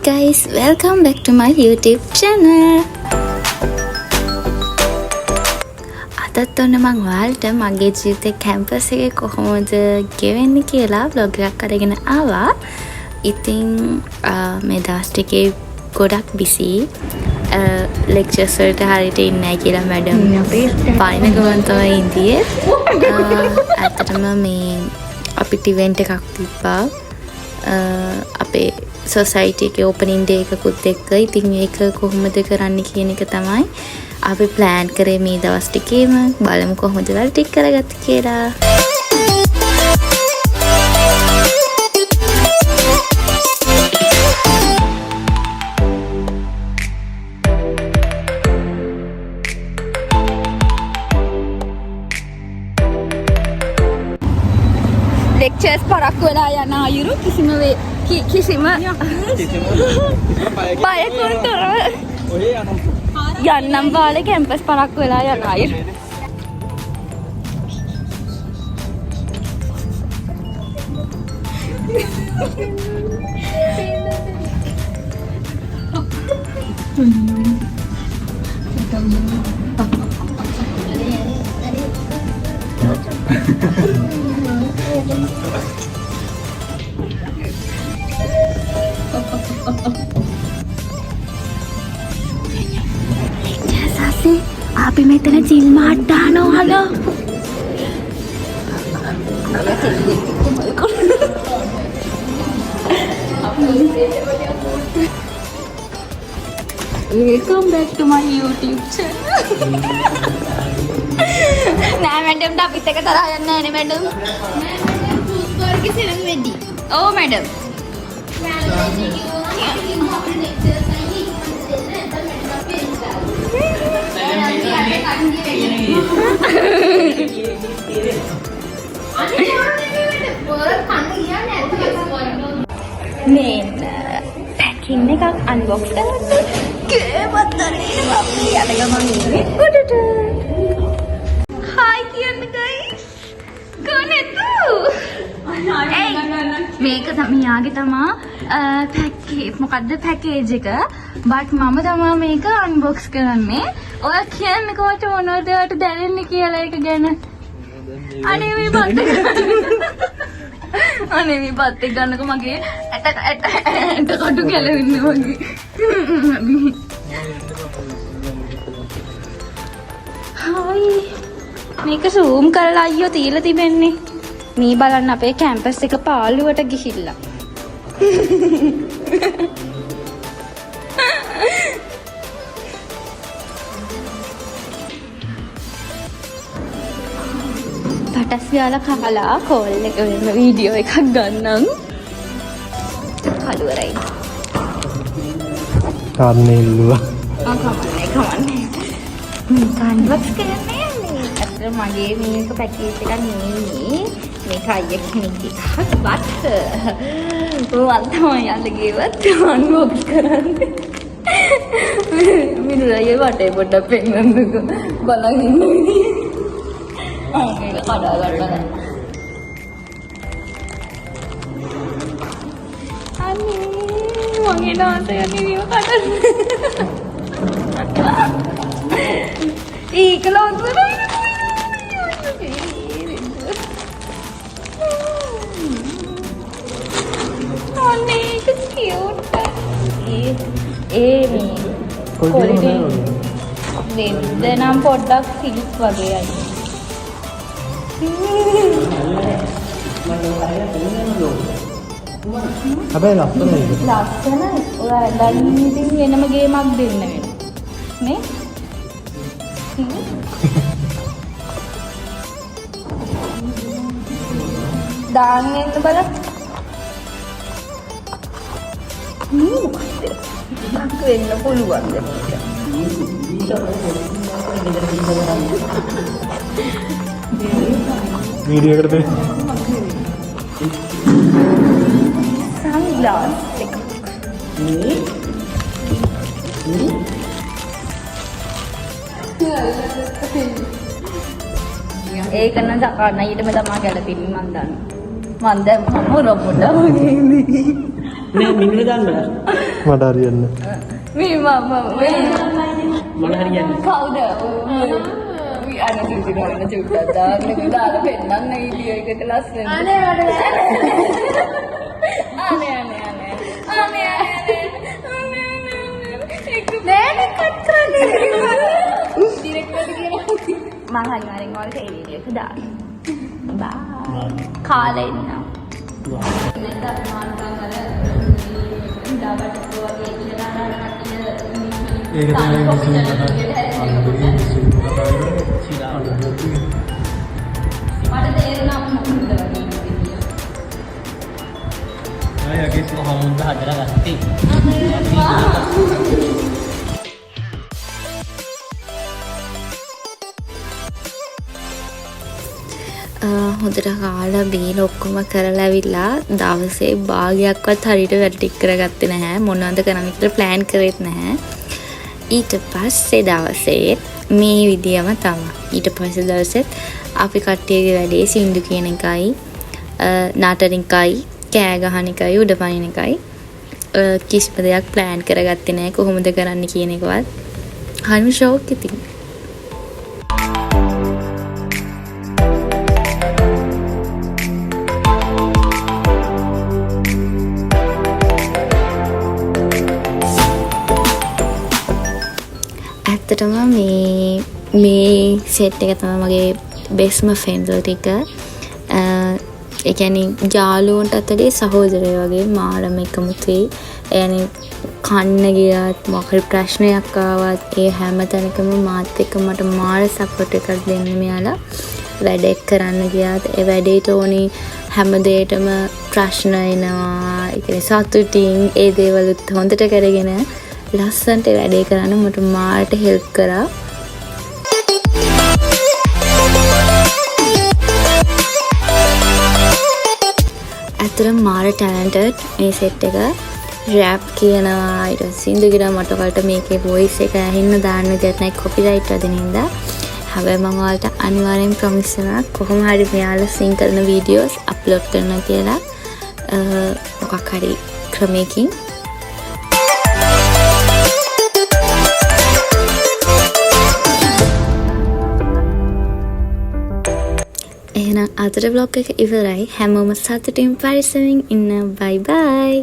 guys, welcome back to my YouTube channel. අදත් ඔන්න මම ඔයාලට මගේ ජීවිතේ කැම්පස් එකේ කොහොමද ගෙවෙන්නේ කියලා vlog එකක් අරගෙන ආවා. ඉතින් මේ දවස් ටිකේ ගොඩක් busy. lectures වලට හරියට ඉන්නේ නැහැ කියලා මැඩම් අපේ පයින් ගමන් තමයි ඉඳියේ. අතටම මේ අපිට event එකක් තිබ්බා. අපේ society එකේ opening day එකකුත් එක්ක. ඉතින් මේක කොහොමද කරන්න කියන එක තමයි අපි plan කරේ මේ දවස් ටිකේම. බලමු කොහොමද වැඩ ටික කරගත්තේ කියලා. lectures පරක්කු වෙලා යන අයුරු කිසිම බයකුන් තොරව යන්නම් වාලේ කැම්පස් පරක්කු වෙලා යන අයුරු. අපි මෙතන චිල් මාට් දානවා hello. Welcome back to my YouTube channel. නෑ මැඩම්ට අපිත් එක තරහ යන්නේ නෑනේ මැඩම්. සූපර්ගේ සෙනඟ වෙඩි. ඔව් මැඩම්. මේ පැකින් එකක් අන්බොක්ස් කරන්න කේමත් දරේන අපි යන ගමන් ඉන්නේ උඩට. හායි කියන්න ගයිස්. කොහෙද? මේක මෙයාගේ තමා මොකද්ද පැකේජ් එක. බට් මම තමා මේක අන්බොක්ස් කරන්නේ. ඔයා කියන්නේ කොහොමද මොනවද ඔයාලට දැනෙන්නේ කියලා ඒක ගැන. අනේ මේ බත් අනේ මේ බත් එක ගන්නකො මගේ ඇට කටු ගැලවෙන්නේ වගේ. හායි මේක zoom කරලා අයියෝ තියලා තිබෙන්නේ. මේ බලන්න අපේ කැම්පස් එක පාළුවට ගිහිල්ලා. පටස් ගාලා කහලා කෝල් එක වෙන වීඩියෝ එකක් ගන්නම්. කලුවරයි. කාන්නේ ඉල්ලුවා. කමන්නේ. මේක අන්බොක්ස් කරන්නේ මේ. අතට මගේ මේක පැකේජ් එකක් නෙමෙයි. මේක අයියා කෙනෙක්ගේ එකක්. බත් මම තමයි යන්න ගියවත් අන්බොක්ස් කරන්නේ. මිනුලගේ වටේ පොඩ්ඩක් පෙන්නන්නකෝ. බලන් ඉන්නේ. මේක කඩා ගන්න. අනේ මගේ නාසය නිවිව කඩන්න. ඒක ලොකුද? අනේ ඒක කියුට්. මේ කොලිටි දෙන්නම් පොඩ්ඩක් සිල්ස් වගේ අය. හැබැයි ලස්සනයි. ලස්සනයි. ඔයා දැන් ඉතින් වෙනම ගේමක් දෙන්න වෙනවා. නේ? දාන්න එන්න බලන්න. මොකක්ද? ඉතින් වෙන්න පුළුවන් ද මේක. වීඩියෝ එකට දෙන්න. sunglass එක. ඒක නම් දකන්න ඊටම තමයි ගැලපෙන්නේ මන් දන්නවා. මන් දැන් මම රොබොට් වගේ ඉන්නේ. නෑ මිනුල දාන්න මට හරියන්නේ. මේ මම හරියන්නේ කවුද? අනතුරු දිනවල චුට්ටක් දාන්න දාලා පෙන්නන්න වීඩියෝ එකට ලස්සන. අනේ නෑ කට් කරන්නේ. ඩිරෙක්ටර්ට කියලා. මම හරියටම ඔයාලට ඒ වීඩියෝ එක දාන්න. බයි. කාලේ ඉන්නවා. ඒක තමයි මුස්ලිම් කොහොමද හදලා ගත්තේ හොඳට කාලා බීලා ඔක්කොම කරලා ඇවිල්ලා දවසේ භාගයක්වත් හරියට වැඩ කරගත්තේ නැහැ. මොනවද කරන්න කියලා ප්ලෑන් කරෙත් නැහැ. ඊට පස්සේ දවසේ මේ විදියම තමයි. ඊට පස්සේ දවසෙත් අපි කට්ටියගේ වැඩේ සින්දු කියන එකයි, නාටන එකයි, කෑ ගහන එකයි, උඩ පනින එකයි. කිසිම දෙයක් ප්ලෑන් කරගත්තේ නැහැ. කොහොමද කරන්න කියන එකවත්. හරිම ෂෝක් ඉතින්. ඇත්තටම මේ සෙට් එක තමයි මගේ බෙස්ම ෆ්‍රෙන්ඩ්ස්ලා ටික. ඒ කියන්නේ යාළුවන්ට අතරේ සහෝදරයෝ වගේ මාරම එකමුතුයි. يعني කන්න ගියත් මොකක් ප්‍රශ්නයක් ආවත් ඒ හැම තැනකම මාත් එක්ක මට මාර සපෝට් එකක් දෙන්න මෙයාලා. වැඩක් කරන්න ගියත් ඒ වැඩේට ඕනි හැම දෙයකටම ප්‍රශ්න එනවා. ඒ කියන්නේ සතුටින් ඒ දේවලුත් හොඳට කරගෙන ලස්සන්ට වැඩේ කරන්න මට මාට හෙල්ප් කරා. ඇත්තටම මාර ටැලන්ටඩ් මේ සෙට් එක. රැප් කියනවා, ඊට සින්දු කියනවා. මට ඔයාලට මේකේ වොයිස් එක ඇහෙන්න දාන්න දෙයක් නැහැ කොපිරයිට් වදින හින්දා. හැබැයි මම ඔයාලට අනිවාර්යෙන් ප්‍රොමිස් කරනවා කොහොම හරි මෙයාලා සින් කරන වීඩියෝස් අප්ලෝඩ් කරනවා කියලා. මොකක් හරි ක්‍රමයකින්. එහෙනම් අදට vlog එක ඉවරයි. හැමෝම සතුටින් පරිස්සමින් ඉන්න. බයි බයි.